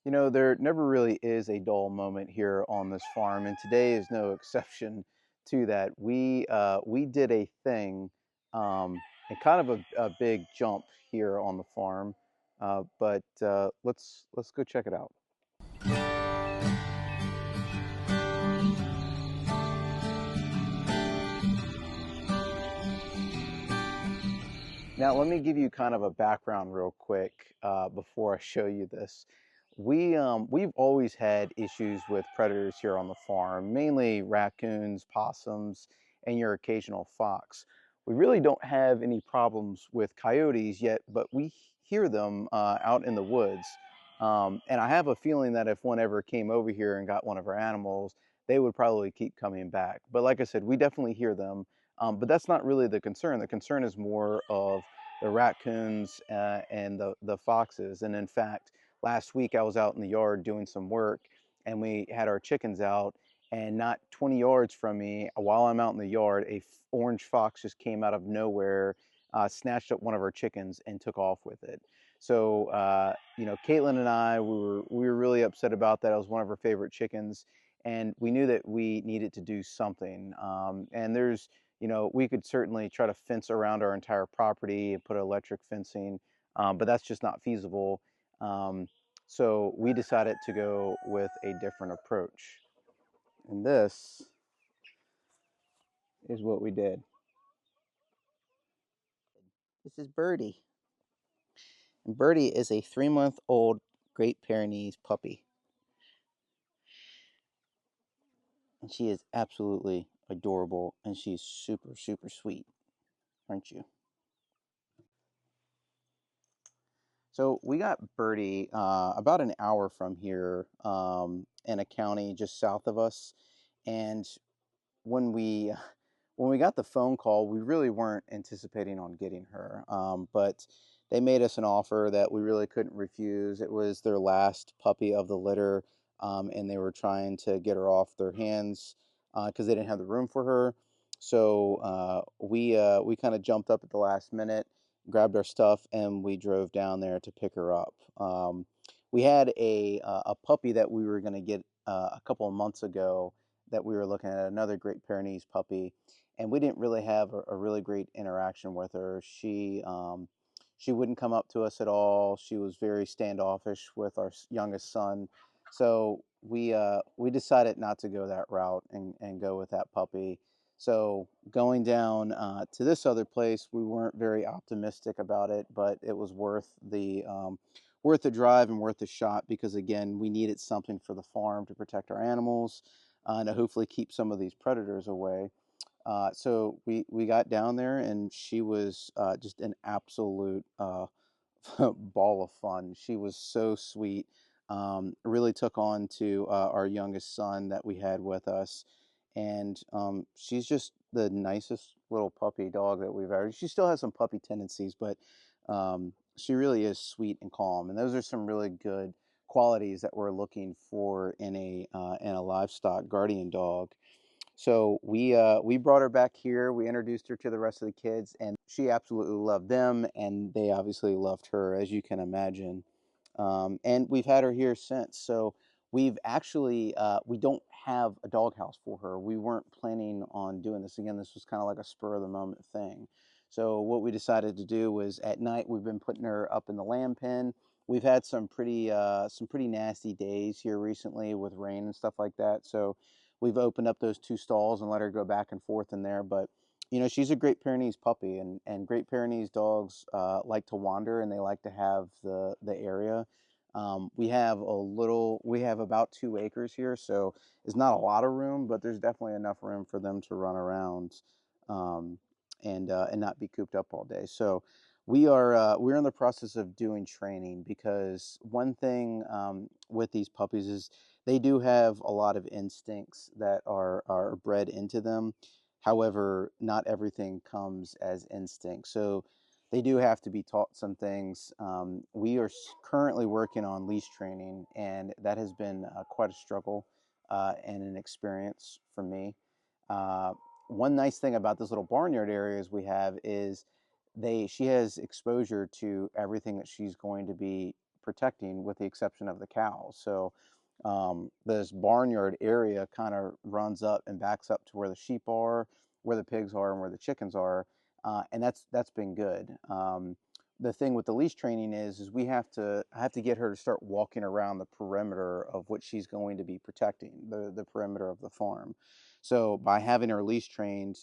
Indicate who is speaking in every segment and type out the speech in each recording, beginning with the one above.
Speaker 1: You know, there never really is a dull moment here on this farm, and today is no exception to that. We did a thing, and kind of a big jump here on the farm, but let's go check it out. Now, let me give you kind of a background real quick before I show you this. We've always had issues with predators here on the farm, mainly raccoons, possums, and your occasional fox. We really don't have any problems with coyotes yet, but we hear them out in the woods. And I have a feeling that if one ever came over here and got one of our animals, they would probably keep coming back. But like I said, we definitely hear them. But that's not really the concern. The concern is more of the raccoons and the foxes. And in fact, last week I was out in the yard doing some work, and we had our chickens out. And not 20 yards from me, while I'm out in the yard, orange fox just came out of nowhere, snatched up one of our chickens and took off with it. So, you know, Caitlin and I, we were really upset about that. It was one of her favorite chickens, and we knew that we needed to do something. And there's, you know, we could certainly try to fence around our entire property and put electric fencing, but that's just not feasible. Um, so we decided to go with a different approach. And this is what we did. This is Birdie. And Birdie is a 3-month old Great Pyrenees puppy. And she is absolutely adorable, and she's super, super sweet, aren't you? So we got Birdie about an hour from here, in a county just south of us. And when we when we got the phone call, we really weren't anticipating on getting her, but they made us an offer that we really couldn't refuse. It was their last puppy of the litter, and they were trying to get her off their hands because they didn't have the room for her. So we kind of jumped up at the last minute, grabbed our stuff, and we drove down there to pick her up. We had a puppy that we were going to get a couple of months ago that we were looking at, another Great Pyrenees puppy, and we didn't really have a really great interaction with her. She wouldn't come up to us at all. She was very standoffish with our youngest son, so we decided not to go that route and go with that puppy. So going down to this other place, we weren't very optimistic about it, but it was worth the drive and worth the shot because again, we needed something for the farm to protect our animals and to hopefully keep some of these predators away. So we got down there, and she was just an absolute ball of fun. She was so sweet. Really took on to our youngest son that we had with us, and she's just the nicest little puppy dog that we've ever. She still has some puppy tendencies, but she really is sweet and calm, and those are some really good qualities that we're looking for in a livestock guardian dog. So we brought her back here. We introduced her to the rest of the kids, and she absolutely loved them, and they obviously loved her, as you can imagine. And we've had her here since. So we've actually we don't have a doghouse for her. We weren't planning on doing this again. This was kind of like a spur of the moment thing. So what we decided to do was at night we've been putting her up in the lamb pen. We've had some pretty nasty days here recently with rain and stuff like that. So we've opened up those two stalls and let her go back and forth in there. But you know, she's a Great Pyrenees puppy, and Great Pyrenees dogs like to wander and they like to have the area. We have about 2 acres here, so it's not a lot of room, but there's definitely enough room for them to run around, um, and not be cooped up all day. So we're in the process of doing training because one thing with these puppies is they do have a lot of instincts that are bred into them. However, not everything comes as instinct. So they do have to be taught some things. We are currently working on leash training, and that has been quite a struggle and an experience for me. Uh, One nice thing about this little barnyard areas we have is she has exposure to everything that she's going to be protecting, with the exception of the cows. So this barnyard area kind of runs up and backs up to where the sheep are, where the pigs are, and where the chickens are, and that's been good. The thing with the leash training is I have to get her to start walking around the perimeter of what she's going to be protecting, the perimeter of the farm. So by having her leash trained,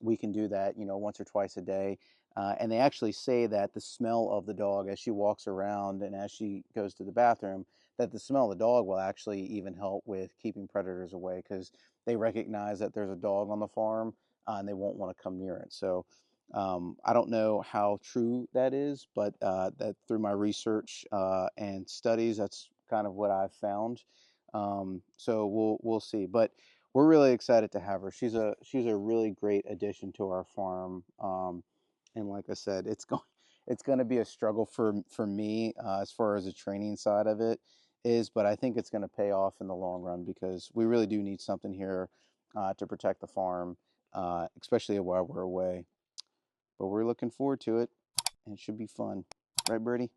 Speaker 1: we can do that, once or twice a day. And they actually say that the smell of the dog as she walks around and as she goes to the bathroom, that the smell of the dog will actually even help with keeping predators away, because they recognize that there's a dog on the farm, and they won't want to come near it. So I don't know how true that is, but that through my research and studies, that's kind of what I've found. So we'll see, but we're really excited to have her. She's a really great addition to our farm. And like I said, it's going to be a struggle for me as far as the training side of it is, but I think it's going to pay off in the long run, because we really do need something here to protect the farm, especially while we're away. But we're looking forward to it, and it should be fun, right, Birdie?